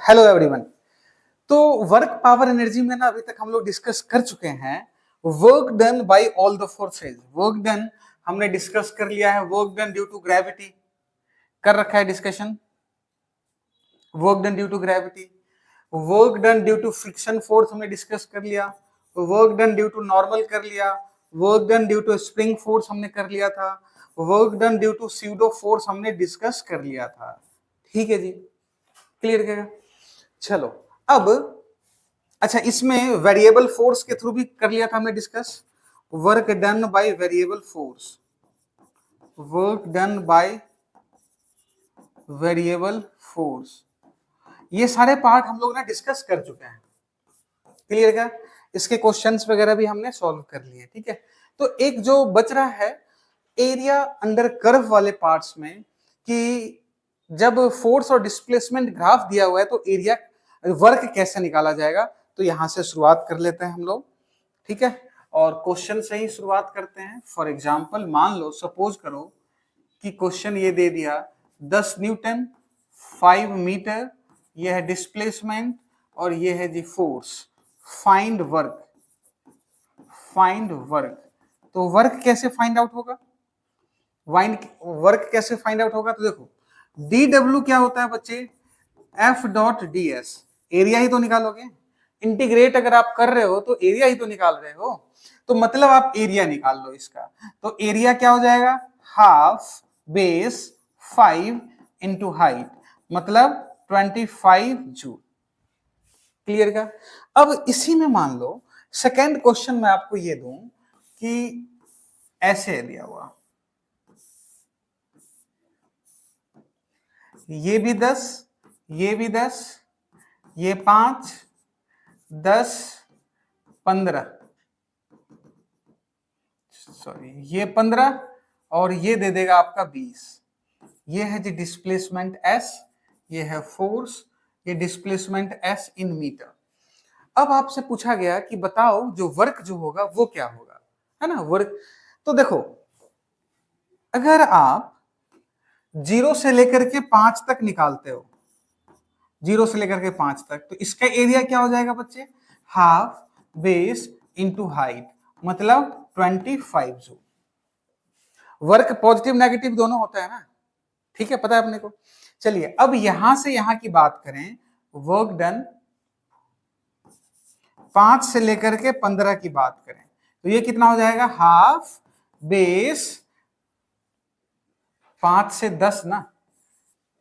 Hello everyone. तो work power energy में ना अभी तक हम लोग डिस्कस कर चुके हैं work done by all the forces. Work done हमने डिस्कस कर लिया है, work done due to gravity कर रखा है discussion, work done due to gravity, work done due to friction force हमने डिस्कस कर लिया, work done due to normal कर लिया, work done due to spring force हमने कर लिया था, work done due to pseudo force हमने डिस्कस कर लिया था। ठीक है जी, क्लियर क्या? चलो अब अच्छा, इसमें वेरिएबल फोर्स के थ्रू भी कर लिया था हमने discuss. Work done by variable force, work done by variable force, ये सारे पार्ट हम लोग ना डिस्कस कर चुके हैं। क्लियर क्या? इसके क्वेश्चंस वगैरह भी हमने सॉल्व कर लिए। ठीक है, तो एक जो बच रहा है एरिया अंडर कर्व वाले पार्ट्स में, कि जब फोर्स और डिस्प्लेसमेंट ग्राफ दिया हुआ है तो एरिया वर्क कैसे निकाला जाएगा, तो यहां से शुरुआत कर लेते हैं हम लोग। ठीक है, और क्वेश्चन से ही शुरुआत करते हैं। फॉर एग्जांपल मान लो, सपोज करो कि क्वेश्चन ये दे दिया 10 न्यूटन 5 मीटर, ये है डिस्प्लेसमेंट और ये है जी force, find work. Find work, तो वर्क कैसे फाइंड आउट होगा? वर्क कैसे फाइंड आउट होगा? तो देखो डी डब्ल्यू क्या होता है बच्चे, F dot D S, area ही तो निकालोगे। इंटीग्रेट अगर आप कर रहे हो तो एरिया ही तो निकाल रहे हो, तो मतलब आप एरिया निकाल लो इसका। तो एरिया क्या हो जाएगा, हाफ बेस 5 इंटू हाइट, मतलब 25 जूल। क्लियर का? अब इसी में मान लो सेकेंड क्वेश्चन मैं आपको ये दूं कि ऐसे दिया हुआ, ये भी 10, ये भी 10, ये 5, 10, 15, सॉरी ये 15 और ये दे देगा आपका 20। ये है जी डिस्प्लेसमेंट एस, ये है फोर्स, ये डिस्प्लेसमेंट एस इन मीटर। अब आपसे पूछा गया कि बताओ जो वर्क जो होगा वो क्या होगा, है ना वर्क। तो देखो अगर आप 0 से लेकर के 5 तक निकालते हो, 0 से लेकर के 5 तक, तो इसका एरिया क्या हो जाएगा बच्चे, हाफ बेस इंटू हाइट, मतलब 25 जूल। वर्क पॉजिटिव नेगेटिव दोनों होता है ना, ठीक है, पता है अपने को। चलिए अब यहां से यहां की बात करें, वर्क डन 5 से लेकर के 15 की बात करें, तो ये कितना हो जाएगा, हाफ बेस 5 से 10 ना,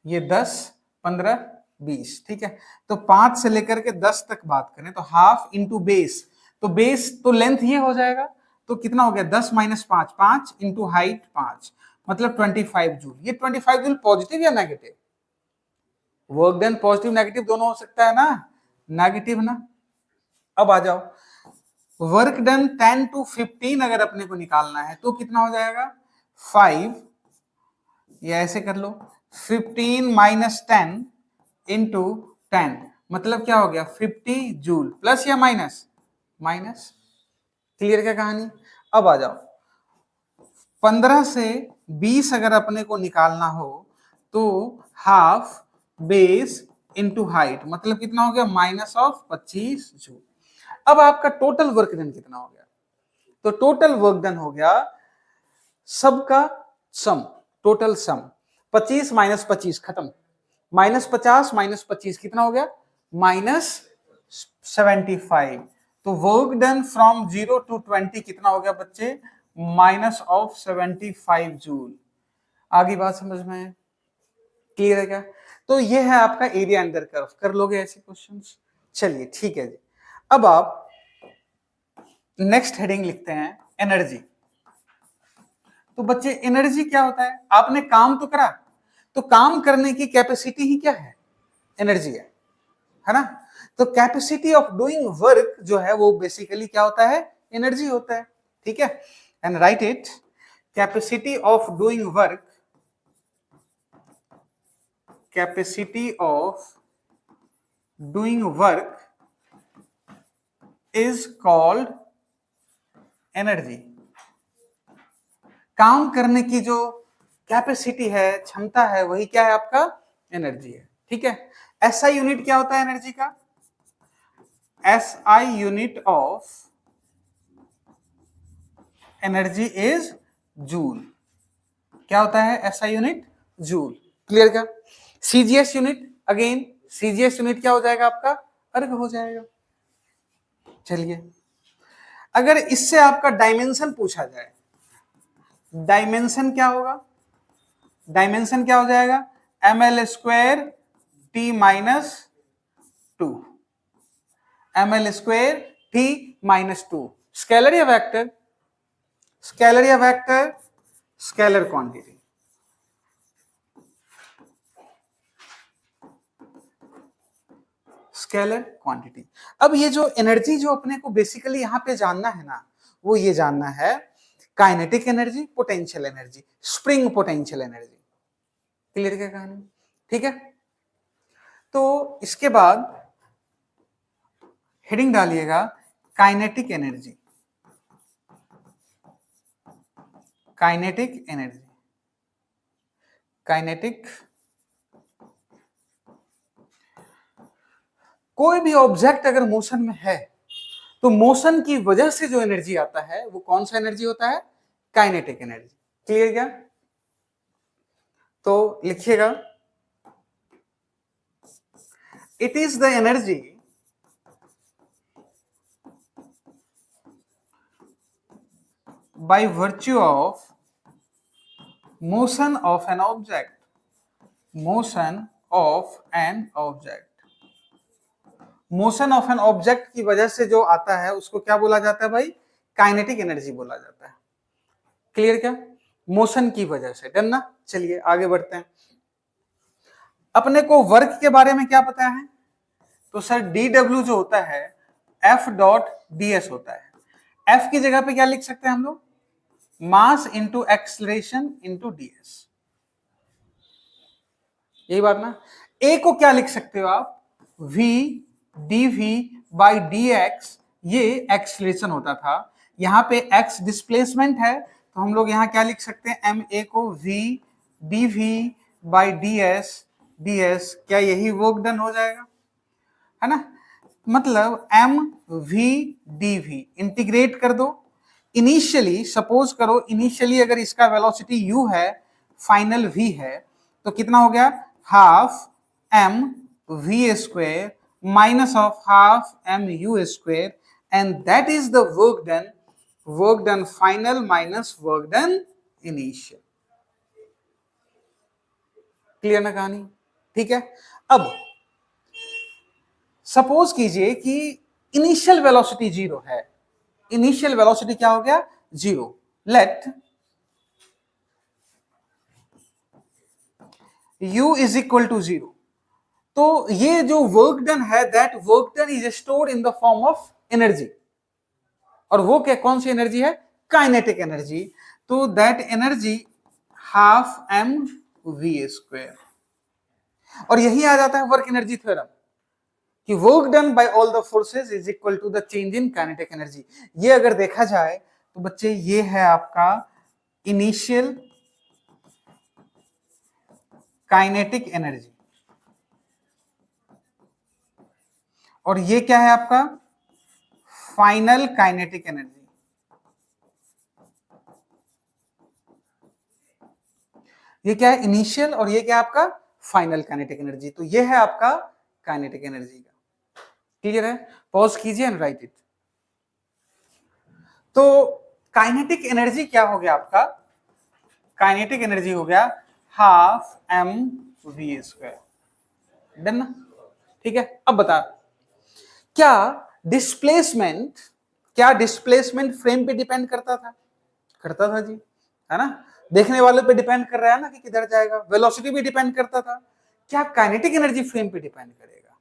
ये 10, 15, 20। ठीक है, तो 5 से लेकर के 10 तक बात करें तो हाफ इंटू बेस, तो बेस तो लेंथ ये हो जाएगा, तो कितना हो गया 10 माइनस 5, 5 इंटू हाइट 5, मतलब 25 जूल। ये 25 जूल पॉजिटिव या negative? Work done positive negative दोनों हो सकता है ना, नेगेटिव ना। अब आ जाओ, वर्क डन 10 to 15 अगर अपने को निकालना है तो कितना हो जाएगा, 5, या ऐसे कर लो 15 माइनस 10 इंटू 10, मतलब क्या हो गया 50 जूल, प्लस या माइनस, माइनस। क्लियर क्या कहानी? अब आ जाओ, 15 से 20 अगर अपने को निकालना हो तो हाफ बेस इंटू हाइट, मतलब कितना हो गया, माइनस ऑफ 25 जूल। अब आपका टोटल वर्क डन कितना हो गया, तो टोटल वर्क डन हो गया सबका सम, टोटल सम 25 माइनस 25 खत्म, माइनस 50 माइनस 25 कितना हो गया, माइनस 75। तो वर्क डन फ्रॉम 0 to 20 कितना हो गया बच्चे, माइनस ऑफ 75 जूल। आगे बात समझ में है? क्लियर है क्या? तो ये है आपका एरिया अंडर कर्व। कर लोगे ऐसे क्वेश्चंस? चलिए ठीक है जी। अब आप नेक्स्ट हेडिंग लिखते हैं एनर्जी। तो बच्चे एनर्जी क्या होता है, आपने काम तो करा, तो काम करने की कैपेसिटी ही क्या है, एनर्जी है ना। तो कैपेसिटी ऑफ डूइंग वर्क जो है वो बेसिकली क्या होता है, एनर्जी होता है। ठीक है, and right it, capacity of doing work, capacity of doing work is called energy. काम करने की जो कैपेसिटी है, क्षमता है, वही क्या है आपका, एनर्जी है। ठीक है, एसआई यूनिट क्या होता है एनर्जी का? SI unit of energy is joule. क्या होता है एसआई यूनिट? जूल। क्लियर क्या? CGS unit, again CGS unit क्या हो जाएगा आपका? अर्ग हो जाएगा। चलिए, अगर इससे आपका डायमेंशन पूछा जाए, डायमेंशन क्या होगा? डायमेंशन क्या हो जाएगा? ml² t minus 2, ml² t minus 2। Scalar या वेक्टर? स्केलर या vector? Scalar quantity. Scalar quantity. अब ये जो एनर्जी जो अपने को बेसिकली यहां पे जानना है ना, वो ये जानना है kinetic energy, potential energy, spring potential energy. Clear क्या कहानी? ठीक है, तो इसके बाद हेडिंग डालिएगा kinetic energy. Kinetic energy, kinetic, कोई भी ऑब्जेक्ट अगर मोशन में है तो मोशन की वजह से जो एनर्जी आता है वो कौन सा एनर्जी होता है? Kinetic energy. क्लियर क्या? तो लिखिएगा, it is the energy by virtue of motion of an object, motion of an object, motion of an object की वजह से जो आता है उसको क्या बोला जाता है भाई? काइनेटिक एनर्जी बोला जाता है। क्लियर क्या? मोशन की वजह से। डन ना? चलिए आगे बढ़ते हैं। अपने को वर्क के बारे में क्या पता है? तो सर dw जो होता है F डॉट ds होता है। F की जगह पे क्या लिख सकते हैं हम लोग? Mass into acceleration into ds। यही बात ना? A को क्या लिख सकते हो आप? v dv बाई dx, ये एक्सलेरेशन होता था। यहां पे x डिस्प्लेसमेंट है, तो हम लोग यहां क्या लिख सकते हैं? ma को v dv बाई ds, क्या यही वर्क डन हो जाएगा? है ना? मतलब m v dv इंटीग्रेट कर दो। इनिशियली सपोज करो, इनिशियली अगर इसका वेलोसिटी u है, फाइनल v है, तो कितना हो गया? Half m v² minus of half m u², and that is the work done final minus work done initial. Clear ना कहानी? ठीक है, अब सपोज कीजिए कि इनिशियल वेलोसिटी 0 है। इनिशियल वेलोसिटी क्या हो गया? 0। Let u is equal to 0। तो ये जो वर्क डन है, that work done is stored in the form of energy. और वो क्या, कौन सी एनर्जी है? Kinetic energy. तो that energy half m v²। और यही आ जाता है वर्क एनर्जी थ्योरम कि work done by all the forces is equal to the change in kinetic energy. ये अगर देखा जाए तो बच्चे ये है आपका इनिशियल काइनेटिक एनर्जी, और ये क्या है आपका? Final kinetic energy. ये क्या है? इनिशियल, और ये क्या है आपका? Final kinetic energy. तो ये है आपका काइनेटिक एनर्जी का। क्लियर है? पॉज कीजिए एंड राइट इट। तो काइनेटिक एनर्जी क्या हो गया आपका? काइनेटिक एनर्जी हो गया हाफ m v²। डन ना? ठीक है, अब बता, क्या डिस्प्लेसमेंट फ्रेम पे डिपेंड करता था? करता था जी, है ना? देखने वाले पे डिपेंड कर रहा है ना कि किधर जाएगा। वेलोसिटी भी डिपेंड करता था। क्या काइनेटिक एनर्जी फ्रेम पे डिपेंड करेगा?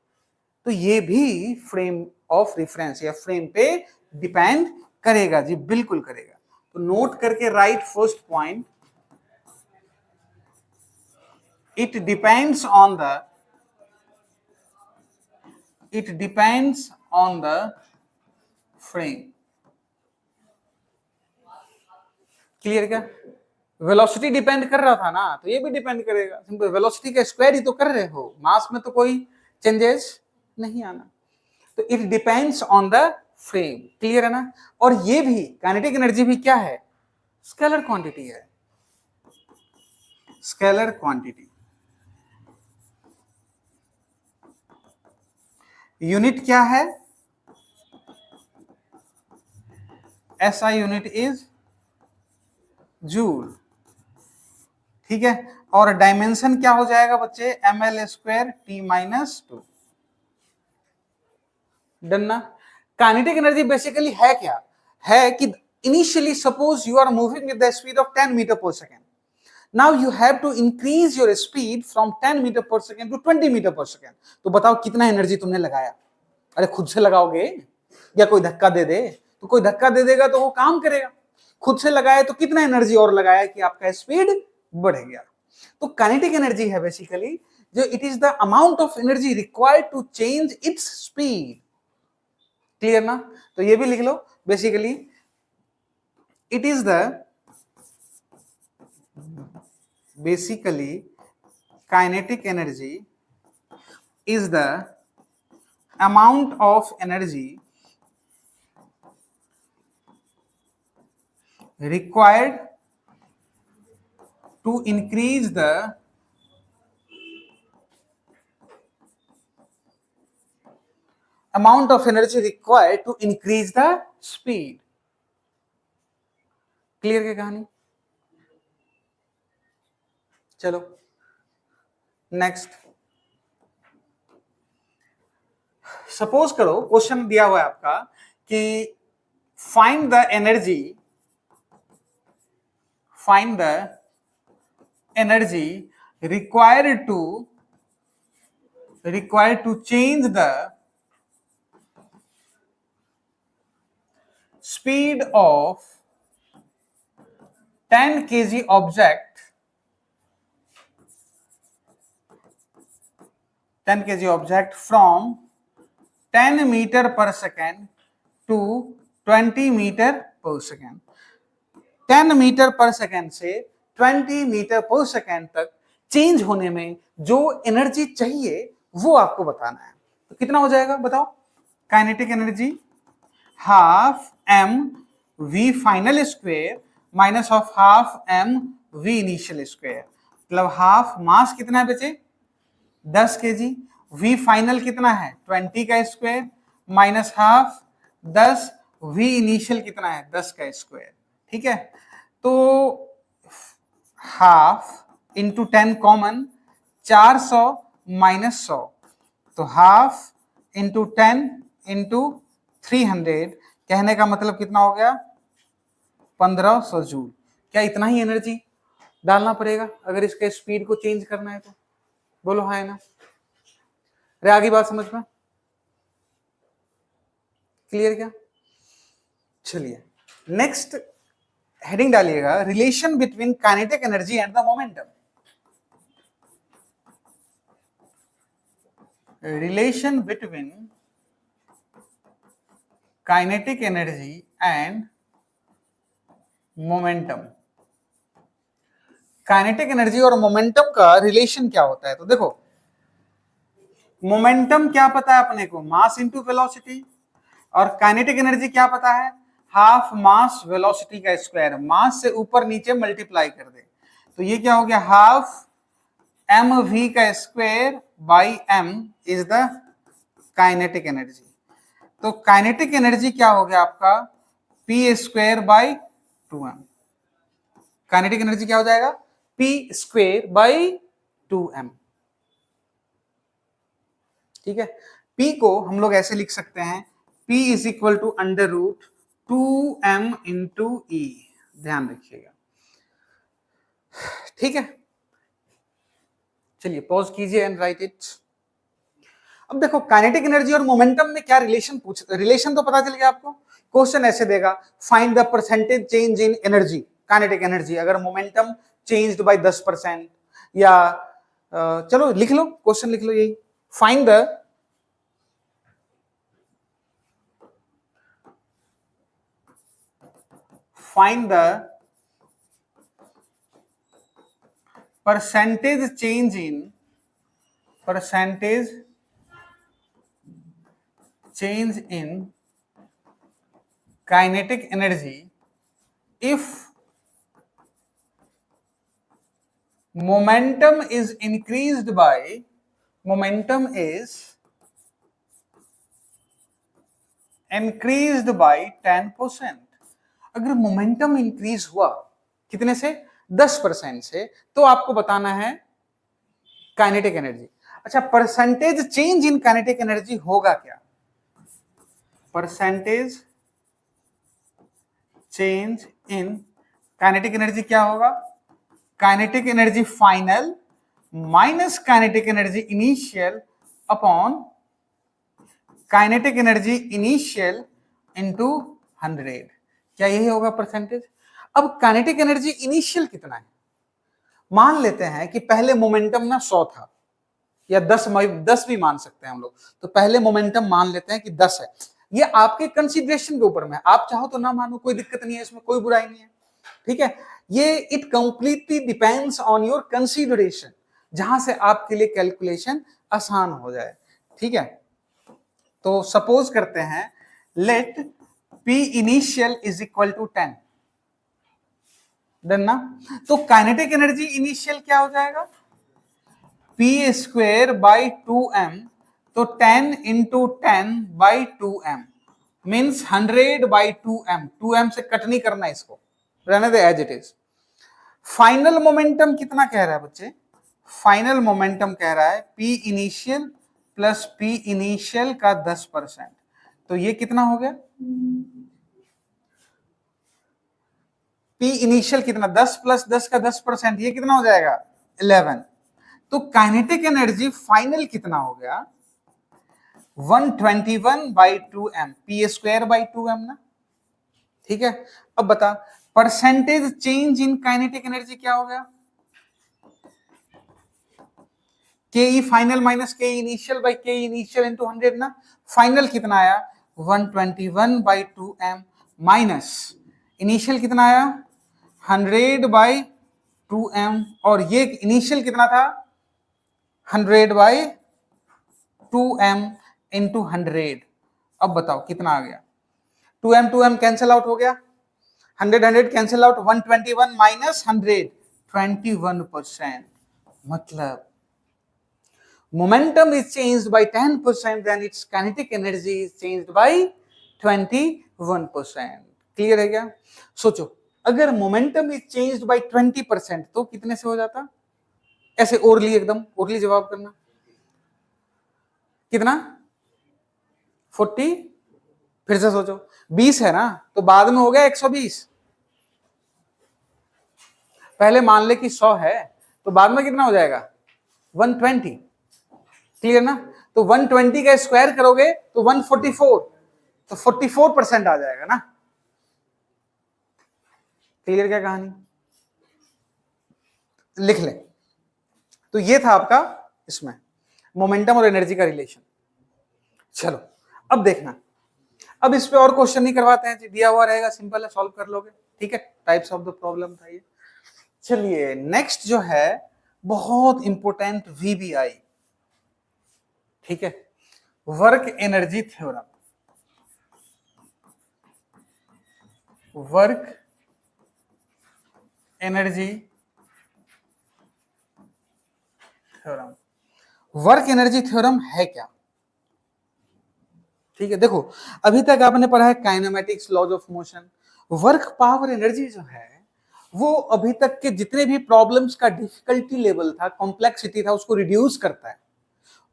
तो ये भी फ्रेम ऑफ रेफरेंस या फ्रेम पे डिपेंड करेगा जी, बिल्कुल करेगा। तो नोट करके right first point, it depends on the frame। Clear क्या? वेलोसिटी डिपेंड कर रहा था ना, तो ये भी डिपेंड करेगा। सिंपल, वेलोसिटी का स्क्वायर ही तो कर रहे हो, मास में तो कोई चेंजेस नहीं आना। तो it depends on the frame, clear है ना। और ये भी काइनेटिक एनर्जी भी क्या है, स्केलर क्वांटिटी है, स्केलर क्वांटिटी। यूनिट क्या है, एसआई यूनिट इज जूल, ठीक है। और डायमेंशन क्या हो जाएगा बच्चे, ml square T minus 2, done ना। काइनेटिक एनर्जी बेसिकली है क्या, है कि initially suppose you are moving with the speed of 10 metre per second, now you have to increase your speed from 10 metre per second to 20 metre per second. तो बताओ कितना energy तुमने लगाया। अरे खुद से लगाओगे या कोई धक्का दे दे, तो कोई धक्का दे देगा तो वो काम करेगा, खुद से लगाए तो कितना एनर्जी और लगाया कि आपका स्पीड बढ़ गया। तो काइनेटिक एनर्जी है बेसिकली जो it is the amount of energy required to change its speed, clear ना। तो ये भी लिख लो, basically it is the basically kinetic energy is the amount of energy required to increase the amount of energy required to increase the speed, clear क्या कहानी। चलो next, suppose करो क्वेश्चन दिया हुआ है आपका कि find the energy, find the energy required to change the speed of 10 kg object, 10 kg object from 10 meter per second to 20 meter per second। 10 metre per second से 20 मीटर पर सेकेंड तक change होने में जो energy चाहिए वो आपको बताना है। तो कितना हो जाएगा बताओ, kinetic energy half m v final square minus of half m v initial square, मतलब हाफ मास कितना है बचे 10 केजी, वी फाइनल कितना है 20 का square minus half 10, v initial कितना है 10 का स्क्वायर, ठीक है। तो हाफ इंटू 10 कॉमन 400 माइनस 100, तो हाफ इंटू 10 इंटू 300, कहने का मतलब कितना हो गया 1500 जूल। क्या इतना ही एनर्जी डालना पड़ेगा अगर इसके स्पीड को चेंज करना है तो, बोलो हाँ है ना। रे आगे बात समझ में क्लियर क्या। चलिए नेक्स्ट हेडिंग डालिएगा, relation between kinetic energy and the momentum. Relation between kinetic energy and momentum. Kinetic energy और मोमेंटम का रिलेशन क्या होता है, तो देखो मोमेंटम क्या पता है अपने को, मास इंटू वेलोसिटी, और काइनेटिक एनर्जी क्या पता है, हाफ मास वेलोसिटी का स्क्वायर, मास से ऊपर नीचे मल्टीप्लाई कर दे। तो ये क्या हो गया, हाफ एम वी का square by m is the kinetic energy. तो काइनेटिक एनर्जी क्या हो गया आपका p square by 2m। Kinetic energy क्या हो जाएगा पी स्क्वायर बाई 2m, ठीक है। P को हम लोग ऐसे लिख सकते हैं, P is equal to under root 2m into E, ध्यान रखिएगा, ठीक है। चलिए पॉज कीजिए एंड राइट इट। अब देखो काइनेटिक एनर्जी और मोमेंटम में क्या रिलेशन रिलेशन तो पता चल गया आपको। क्वेश्चन ऐसे देगा, find the percentage change in energy, kinetic energy अगर मोमेंटम चेंज्ड बाय 10%, या चलो लिख लो क्वेश्चन, लिख लो यही, find the find the percentage change in change in kinetic energy if momentum is increased by 10%। अगर मोमेंटम इंक्रीज हुआ कितने से 10% से, तो आपको बताना है काइनेटिक एनर्जी। अच्छा, percentage change in kinetic energy होगा क्या? Percentage change in kinetic energy क्या होगा? Kinetic energy final minus kinetic energy initial upon kinetic energy initial into 100। क्या यही होगा परसेंटेज? अब काइनेटिक एनर्जी इनिशियल कितना है? मान लेते हैं कि पहले मोमेंटम ना 100 था, या 10 भी मान सकते हैं हम लोग। तो पहले मोमेंटम मान लेते हैं कि 10 है। ये आपके कंसीडरेशन के ऊपर में, आप चाहो तो ना मानो, कोई दिक्कत नहीं है, इसमें कोई बुराई नहीं है, ठीक है। ये it completely depends on your consideration, जहां से आपके लिए कैलकुलेशन आसान हो जाए, ठीक है। तो सपोज करते हैं, let P initial is equal to 10, done ना। तो काइनेटिक एनर्जी इनिशियल क्या हो जाएगा? P स्क्वेयर बाई 2m, तो 10 into 10/2m means 100/2m। 2m से कट नहीं करना, इसको रहने दे as it is. Final momentum कितना कह रहा है बच्चे? फाइनल मोमेंटम कह रहा है P initial plus P initial का 10%। तो ये कितना हो गया? P इनिशियल कितना? 10 प्लस 10 का 10%, ये कितना हो जाएगा? 11। तो काइनेटिक एनर्जी फाइनल कितना हो गया? 121/2m, P square by 2m ना, ठीक है। अब बता, percentage change in kinetic energy क्या हो गया? के ई फाइनल माइनस के इनिशियल बाई के इनिशियल इंटू 100 ना। फाइनल कितना आया? 121/2m माइनस इनिशियल कितना आया? 100/2m, और ये इनिशियल कितना था? 100/2m into 100। अब बताओ कितना आ गया? 2m कैंसिल आउट हो गया, 100 कैंसिल आउट, 121 माइनस 100, 21%। मतलब momentum is changed by 10%, then its kinetic energy is changed by 21%। Clear है क्या? सोचो, अगर मोमेंटम इज चेंज्ड बाय 20% तो कितने से हो जाता? ऐसे ओरली, एकदम ओरली जवाब करना। कितना? 40। फिर से सोचो, 20 है ना, तो बाद में हो गया 120। पहले मान ले कि 100 है, तो बाद में कितना हो जाएगा? 120। क्लियर ना? तो 120 का स्क्वायर करोगे तो 144, तो 44% आ जाएगा ना। क्लियर क्या कहानी? लिख ले। तो ये था आपका इसमें मोमेंटम और एनर्जी का रिलेशन। चलो अब देखना, अब इस पे और क्वेश्चन नहीं करवाते हैं, दिया हुआ रहेगा, सिंपल है, सॉल्व कर लोगे, ठीक है। टाइप्स ऑफ द प्रॉब्लम था ये। चलिए नेक्स्ट जो है बहुत इंपॉर्टेंट VBI, ठीक है, work energy theorem. Work energy theorem. Work energy theorem है क्या? ठीक है, देखो अभी तक आपने पढ़ा है kinematics, laws of motion. Work power energy जो है वो अभी तक के जितने भी प्रॉब्लम्स का डिफिकल्टी लेवल था, कॉम्प्लेक्सिटी था, उसको रिड्यूस करता है।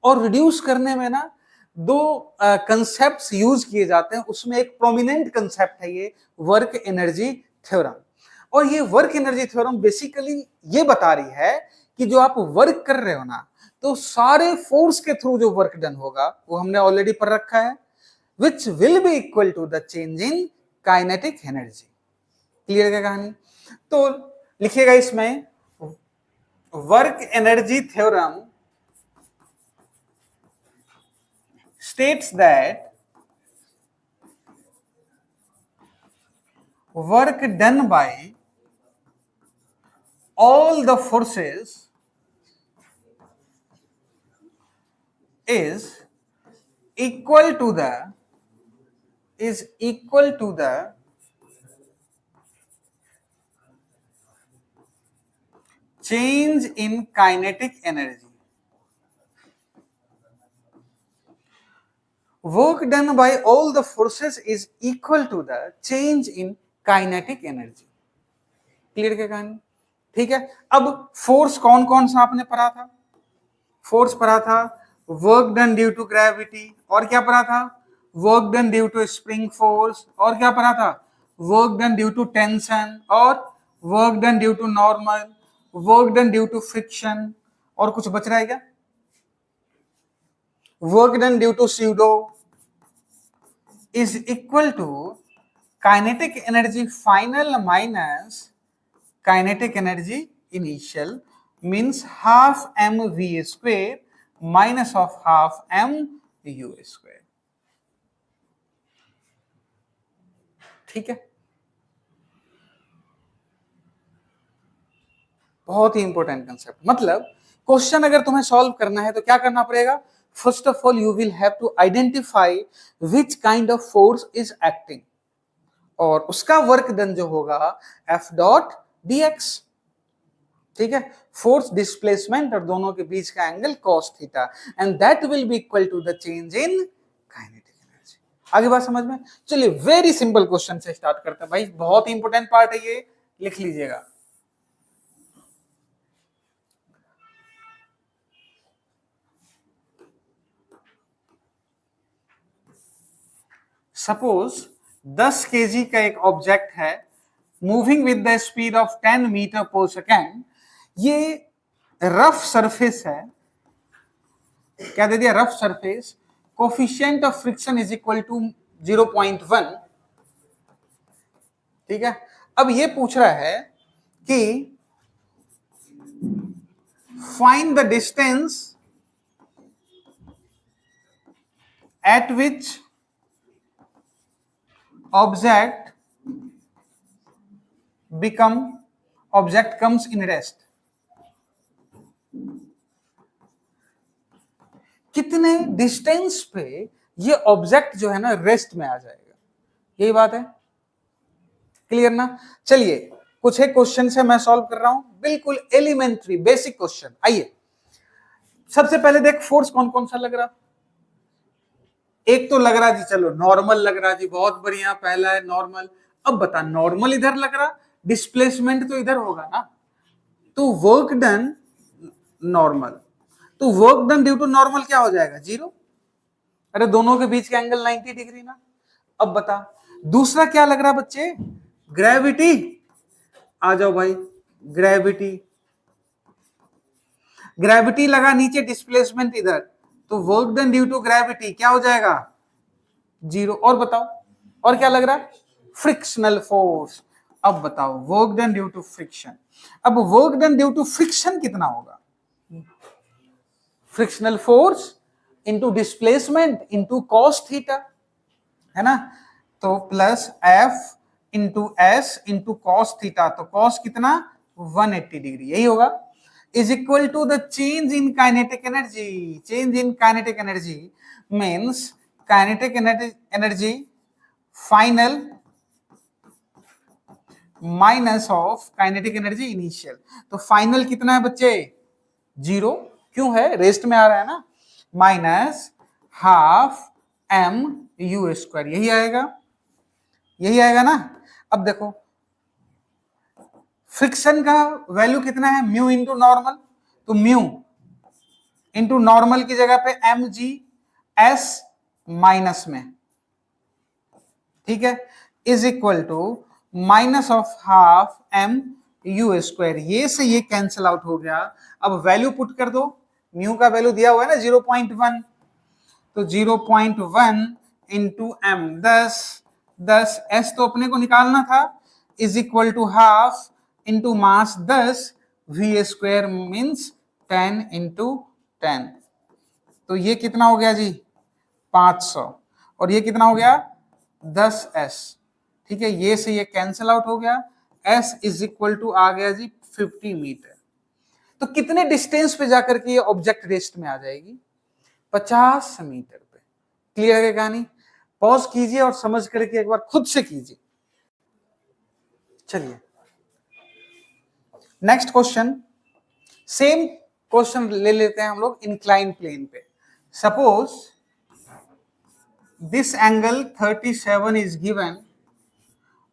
और रिड्यूस करने में ना दो कंसेप्ट्स यूज किए जाते हैं, उसमें एक प्रोमिनेंट कंसेप्ट है ये वर्क एनर्जी थ्योरम। और ये वर्क एनर्जी थ्योरम बेसिकली ये बता रही है कि जो आप वर्क कर रहे हो ना, तो सारे फोर्स के थ्रू जो वर्क डन होगा वो हमने ऑलरेडी पढ़ रखा है, which will be equal to the change in kinetic energy। Clear क्या कहानी? तो लिखिएगा इसमें, work energy theorem states that work done by all the forces is equal to the change in kinetic energy. Work done by all the forces is equal to the change in kinetic energy. Clear क्या कहानी? ठीक है, अब force कौन कौन सा आपने पढ़ा था? फोर्स पढ़ा था work done due to gravity, और क्या पढ़ा था? Work done due to spring force, और क्या पढ़ा था? Work done due to tension, और work done due to normal, work done due to friction, और कुछ बच रहा है क्या? Work done due to pseudo is equal to kinetic energy final minus kinetic energy initial, means half mv square minus of half m u square. ठीक है, बहुत ही इंपॉर्टेंट कंसेप्ट. मतलब क्वेश्चन अगर तुम्हें सॉल्व करना है तो क्या करना पड़ेगा? First of all you will have to identify which kind of force is acting, और उसका वर्क डन जो होगा एफ डॉट dx. ठीक है, फोर्स डिस्प्लेसमेंट और दोनों के बीच का angle cos theta, and that will be equal to the change in kinetic energy. आगे बात समझ में? चलिए वेरी सिंपल क्वेश्चन से स्टार्ट करते हैं भाई, बहुत ही इंपॉर्टेंट पार्ट है ये, लिख लीजिएगा. सपोज 10 kg का एक ऑब्जेक्ट है moving with the speed of 10 metre per second. ये रफ सरफेस है, क्या दे दिया? Rough surface. Coefficient of friction is equal to 0.1. ठीक है, अब ये पूछ रहा है कि find the distance at which object comes in rest. कितने डिस्टेंस पे ये ऑब्जेक्ट जो है ना रेस्ट में आ जाएगा, यही बात है. क्लियर ना? चलिए कुछ एक क्वेश्चन से मैं सॉल्व कर रहा हूं, बिल्कुल एलिमेंट्री बेसिक क्वेश्चन. आइए सबसे पहले देख फोर्स कौन कौन सा लग रहा. एक तो लग रहा जी, चलो नॉर्मल लग रहा जी, बहुत बढ़िया, पहला है नॉर्मल. अब बता, नॉर्मल इधर लग रहा, डिस्प्लेसमेंट तो इधर होगा ना, तो वर्क डन नॉर्मल, तो work done due to normal क्या हो जाएगा? 0. अरे दोनों के बीच का एंगल 90 डिग्री ना. अब बता दूसरा क्या लग रहा बच्चे? ग्रेविटी. आ जाओ भाई, ग्रेविटी लगा नीचे, डिस्प्लेसमेंट इधर, तो work done due to gravity क्या हो जाएगा? 0. और बताओ, और क्या लग रहा है? Frictional force. अब बताओ work done due to friction. अब work done due to friction कितना होगा? Frictional force into displacement into cos theta, है ना. तो plus F into S into cos theta, तो कॉस कितना? 180 डिग्री, यही होगा. is equal to the change in kinetic energy. Change in kinetic energy means kinetic energy final minus of kinetic energy initial. तो final कितना है बच्चे? 0. क्यों है? रेस्ट में आ रहा है ना. Minus half m u square, यही आएगा ना. अब देखो फ्रिक्शन का वैल्यू कितना है? म्यू इंटू नॉर्मल, तो म्यू इंटू नॉर्मल की जगह पे एम जी एस माइनस में, ठीक है, is equal to minus of half m u square. ये से ये कैंसिल आउट हो गया. अब वैल्यू पुट कर दो, म्यू का वैल्यू दिया हुआ है ना 0.1, तो 0.1 इंटू एम 10 एस तो अपने को निकालना था, is equal to half into mass 10 v square means 10 into 10. तो ये कितना हो गया जी? 500. और ये कितना हो गया? 10s. ठीक है, ये से ये कैंसिल आउट हो गया. s इज इक्वल टू आ गया जी 50 मीटर. तो कितने डिस्टेंस पे जाकर के ये ऑब्जेक्ट रेस्ट में आ जाएगी? 50 मीटर पे. क्लियर है कहानी? पॉज कीजिए और समझ करके एक बार खुद से कीजिए। चलिए नेक्स्ट क्वेश्चन, सेम क्वेश्चन ले लेते हैं हम लोग इंक्लाइन प्लेन पे। Suppose this angle 37 is given,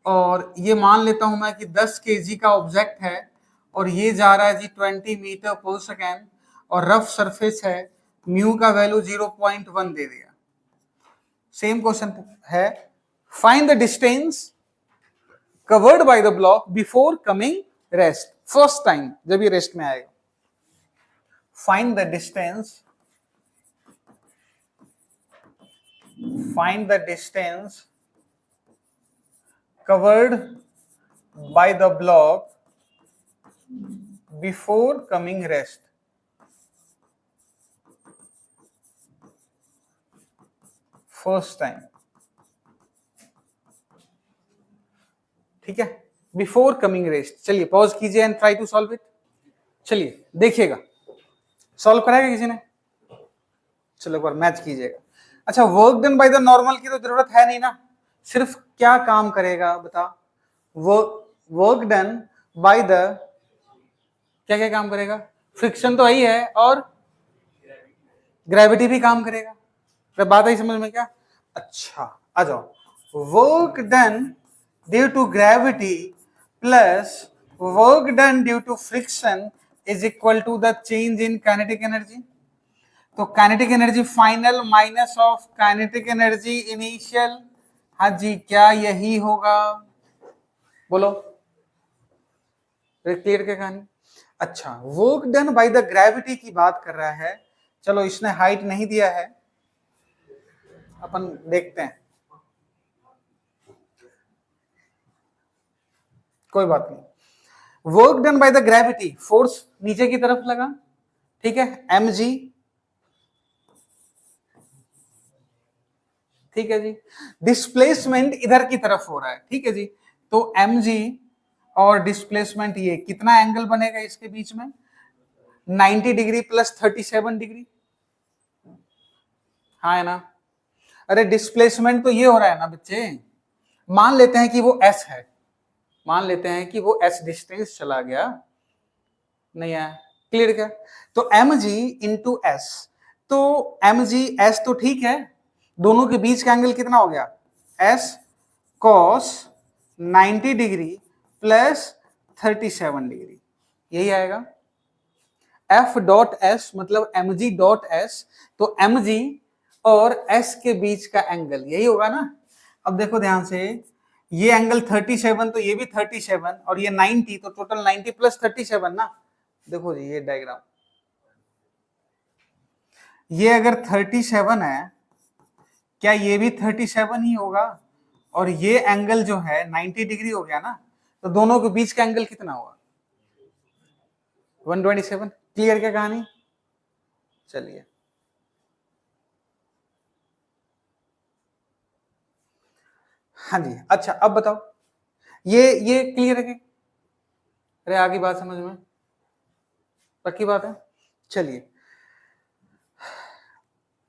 और ये मान लेता हूं मैं कि 10 केजी का ऑब्जेक्ट है और ये जा रहा है जी 20 मीटर पर सेकेंड, और रफ सरफेस है, म्यू का वैल्यू 0.1 दे दिया। सेम क्वेश्चन है, find the distance covered by the block before coming rest, first time जब ये रेस्ट में आएगा। Find the distance, find the distance covered by the block before coming rest. First time, ठीक है, before coming rest. चलिए pause कीजिए and try to solve it. चलिए देखिएगा, सॉल्व कराएगा किसी ने? चलो एक बार मैच कीजिएगा। अच्छा, work done by the normal की तो जरूरत है नहीं ना, सिर्फ क्या काम करेगा बता? वर्क डन बाय द, क्या क्या काम करेगा? फ्रिक्शन तो वही है और ग्रेविटी भी काम करेगा। तो बात आई समझ में क्या? अच्छा आ जाओ, work done due to gravity plus work done due to friction is equal to the change in kinetic energy. तो kinetic energy final minus of kinetic energy initial. हाँ जी, क्या यही होगा? बोलो, क्लियर क्या कहानी? अच्छा, work done by the gravity की बात कर रहा है। चलो इसने हाइट नहीं दिया है, अपन देखते हैं, कोई बात नहीं। Work done by the gravity, force नीचे की तरफ लगा, ठीक है, mg, ठीक है जी। डिस्प्लेसमेंट इधर की तरफ हो रहा है, ठीक है जी, तो mg और डिस्प्लेसमेंट, ये कितना एंगल बनेगा इसके बीच में? 90 डिग्री प्लस 37 डिग्री, हाँ है ना? अरे डिस्प्लेसमेंट तो ये हो रहा है ना बच्चे, मान लेते हैं कि वो s है, मान लेते हैं कि वो s डिस्टेंस चला गया, नहीं आया, क्लियर क्या? तो mg इंटू एस, तो mg s तो ठीक है, दोनों के बीच का एंगल कितना हो गया? s cos 90 degree plus 37 degree, यही आएगा। f डॉट एस मतलब mg डॉट एस, तो mg और s के बीच का एंगल यही होगा ना। अब देखो ध्यान से, ये एंगल 37, तो ये भी 37, और ये 90, तो टोटल 90 प्लस 37 ना। देखो जी ये डायग्राम, ये अगर 37 है, क्या ये भी 37 ही होगा? और ये एंगल जो है 90 डिग्री हो गया ना, तो दोनों के बीच का एंगल कितना होगा? 127। क्लियर क्या कहानी? चलिए हाँ जी, अच्छा अब बताओ, ये क्लियर है कि? अरे आगे बात समझ में, पक्की बात है। चलिए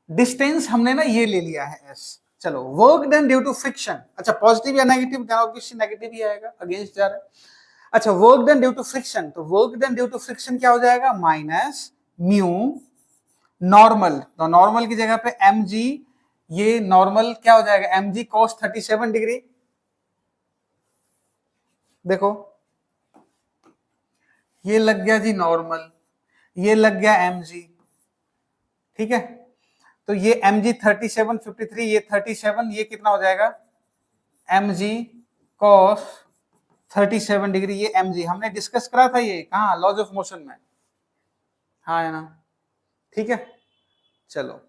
डिस्टेंस हमने ना ये ले लिया है s, चलो work done due to friction, अच्छा पॉजिटिव या नेगेटिव? ऑब्वियसली नेगेटिव ही आएगा, अगेंस्ट जा रहा है। अच्छा, work done due to friction, तो work done due to friction क्या हो जाएगा? माइनस म्यू नॉर्मल, तो नॉर्मल की जगह पे mg, ये नॉर्मल क्या हो जाएगा? mg cos 37 degree. देखो ये लग गया जी नॉर्मल, ये लग गया mg, ठीक है, तो ये mg 37 53, ये 37, ये कितना हो जाएगा? mg cos 37 डिग्री, ये mg हमने डिस्कस करा था, ये कहाँ? लॉज ऑफ मोशन में, हाँ है ना, ठीक है। चलो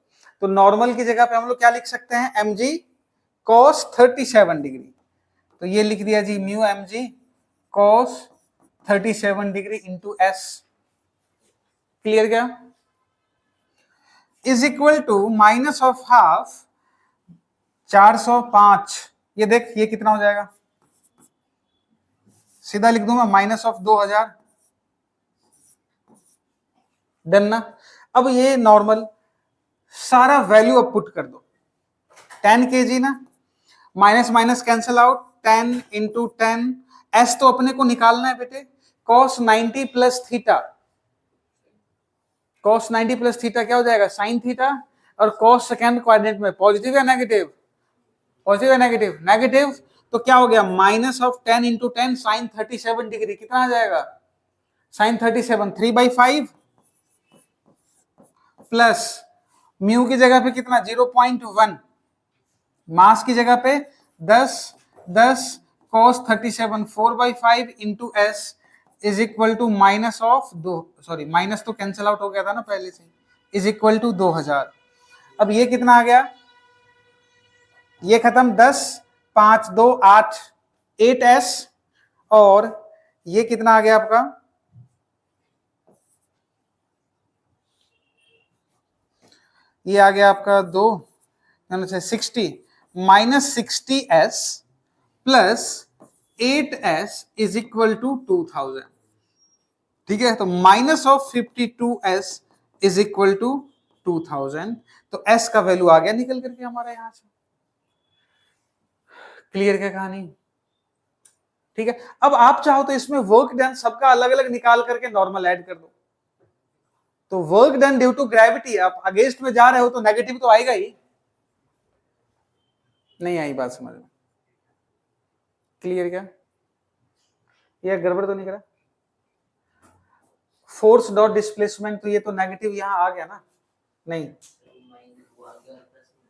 तो नॉर्मल की जगह पे हम लोग क्या लिख सकते हैं? mg cos 37 डिग्री, तो ये लिख दिया जी mu mg cos 37 degree into S. Clear क्या? Is equal to minus of half 405, ये देख ये कितना हो जाएगा? सीधा लिख दूंगा माइनस ऑफ 2000, डन ना। अब ये नॉर्मल सारा वैल्यू अब पुट कर दो, 10 kg ना, minus minus cancel out, 10 into 10, एस तो अपने को निकालना है बेटे, cos 90 plus theta, cos 90 plus theta क्या हो जाएगा, साइन थीटा, और cos सेकेंड क्वाड्रेंट में पॉजिटिव या नेगेटिव, पॉजिटिव या नेगेटिव, नेगेटिव, तो क्या हो गया, minus of 10 into 10 sine 37 degree, कितना आ जाएगा, साइन 37, 3/5 प्लस म्यू की जगह पे कितना 0.1, मास की जगह पे 10 10 cos 37 4/5 into s is equal to minus of 2, sorry minus तो कैंसिल आउट हो गया था ना पहले से, इज इक्वल टू 2000। अब ये कितना आ गया, ये खत्म, 10 5 2 8 8s, और ये कितना आ गया आपका, ये आ गया आपका 2 60 minus 60s plus 8s is equal to 2000, ठीक है, तो minus of 52s is equal to 2000, तो s का वैल्यू आ गया निकल करके हमारा यहां से। क्लियर क्या कहानी, ठीक है। अब आप चाहो तो इसमें वर्क डन सबका अलग अलग निकाल करके नॉर्मल ऐड कर दो, तो work done due to gravity, आप अगेंस्ट में जा रहे हो तो नेगेटिव तो आएगा ही, नहीं आई बात समझ में, क्लियर क्या, ये गड़बड़ तो नहीं करा, फोर्स डॉट डिस्प्लेसमेंट, तो ये तो नेगेटिव यहां आ गया ना, नहीं,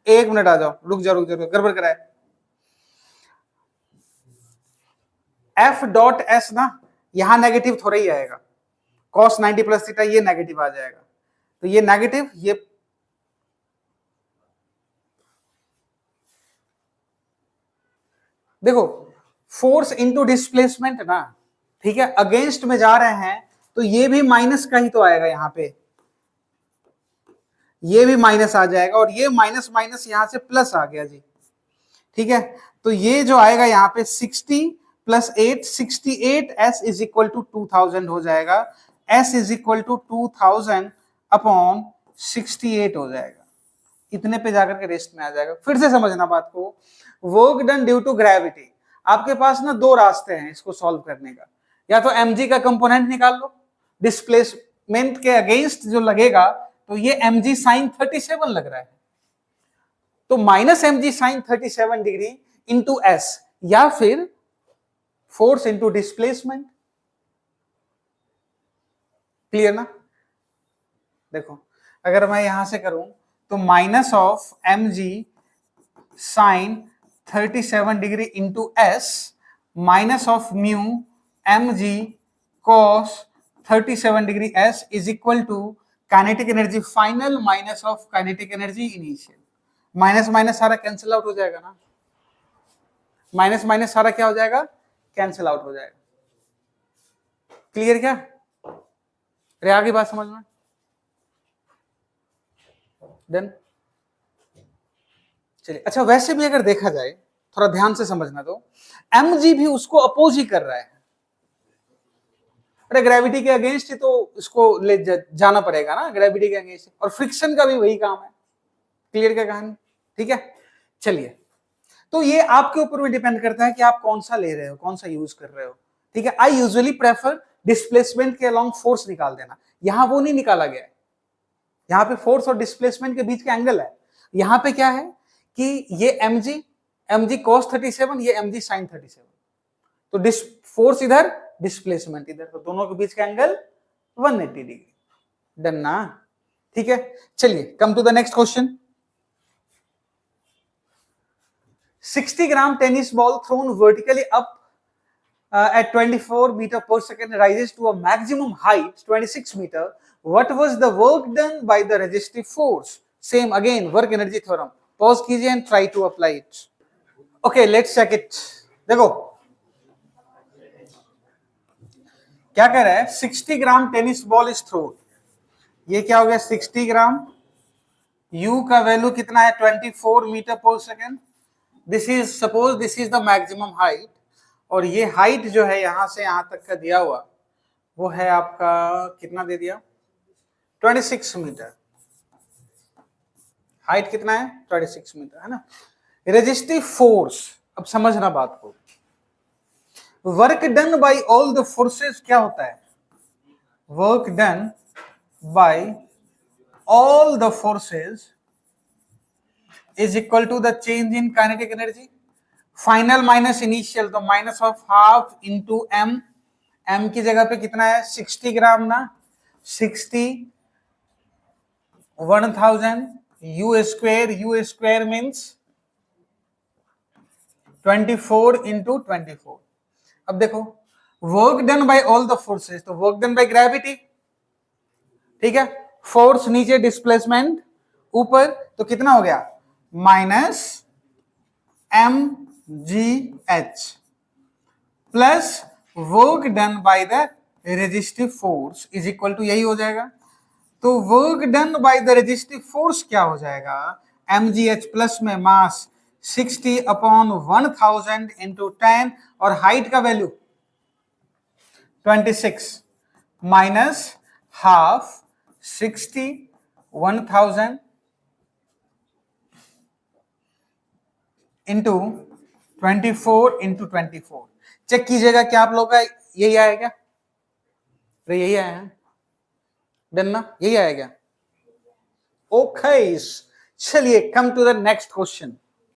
एक मिनट आ जाओ, रुक जाओ गड़बड़ करा है, एफ डॉट एस ना, यहां नेगेटिव थोड़ा ही आएगा, cos 90 प्लस थीटा ये नेगेटिव आ जाएगा, तो ये नेगेटिव, ये देखो फोर्स इनटू डिस्प्लेसमेंट ना, ठीक है, अगेंस्ट में जा रहे हैं तो ये भी माइनस का ही तो आएगा, यहां पे ये भी माइनस आ जाएगा, और ये माइनस माइनस यहां से प्लस आ गया जी, ठीक है, तो ये जो आएगा यहाँ पे 60 plus 8 68 s is equal to 2000 हो जाएगा, s is equal to 2000 upon 68 हो जाएगा, इतने पे जाकर के रेस्ट में आ जाएगा। फिर से समझना बात को, work done due to gravity, आपके पास ना दो रास्ते हैं इसको सॉल्व करने का, या तो mg का कंपोनेंट निकाल लो, डिस्प्लेसमेंट के अगेंस्ट जो लगेगा, तो ये mg साइन 37 लग रहा है, तो minus mg sine 37 degree into s, या फिर फोर्स इंटू डिस्प्लेसमेंट, क्लियर ना, देखो अगर मैं यहां से करूं तो minus of mg sine 37 degree into s minus of mu mg cos 37 degree s is equal to kinetic energy final minus of kinetic energy initial, minus minus सारा cancel out हो जाएगा ना, माइनस माइनस सारा क्या हो जाएगा, cancel out हो जाएगा, क्लियर क्या, रे आगे बात समझ में, डन, चलिए। अच्छा वैसे भी अगर देखा जाए, थोड़ा ध्यान से समझना, तो mg भी उसको अपोज ही कर रहा है, अरे ग्रेविटी के अगेंस्ट ही तो इसको ले जाना पड़ेगा ना, ग्रेविटी के अगेंस्ट, और फ्रिक्शन का भी वही काम है, क्लियर क्या कहानी, ठीक है। चलिए, तो ये आपके ऊपर भी डिपेंड करता है कि आप कौन सा ले रहे हो, कौन सा यूज कर रहे हो, ठीक है। आई यूजुअली प्रेफर डिस्प्लेसमेंट के अलोंग फोर्स निकाल देना, यहां वो नहीं निकाला गया है, यहां पे फोर्स और डिस्प्लेसमेंट के बीच का एंगल है, यहां पे क्या है कि ये mg cos 37, ये mg sin 37, तो फोर्स इधर डिस्प्लेसमेंट इधर, तो दोनों के बीच का एंगल 180 डिग्री, डन ना, ठीक है। चलिए come to the next question, 60 gram tennis ball thrown vertically up at 24 meter per second rises to a maximum height 26 meter. What was the work done by the resistive force? Same again, work energy theorem. Pause कीजिए and try to apply it. Okay, let's check it. देखो क्या कह रहा है, 60 ग्राम tennis ball is throne, ये क्या हो गया 60 ग्राम, u का वैल्यू कितना है 24 metre per second, this is suppose this is the maximum height, और ये हाइट जो है यहां से यहां तक का दिया हुआ वो है आपका कितना दे दिया 26 मीटर, हाइट कितना है 26 मीटर है ना। रेजिस्टिव फोर्स, अब समझना बात को, work done by all the forces क्या होता है, work done by all the forces is equal to the change in kinetic energy, final minus initial, तो minus of half into m, m की जगह पे कितना है 60 ग्राम ना, 60 1000 यू स्क्वायर मीन्स 24 इंटू 24। अब देखो work done by all the forces, तो वर्क डन बाय ग्रेविटी, ठीक है, फोर्स नीचे डिस्प्लेसमेंट ऊपर, तो कितना हो गया minus m g h plus work done by the resistive force is equal to यही हो जाएगा। तो work done by the resistive force क्या हो जाएगा, एम जी एच प्लस में मास 60 अपॉन 1000 इंटू 10 और हाइट का value 26 minus half 60 1000 into 24 into 24। Check कीजिएगा क्या आप लोग का यही आया क्या, तो यही आया है डन ना, यही आया क्या, ओके। चलिए come to the next question.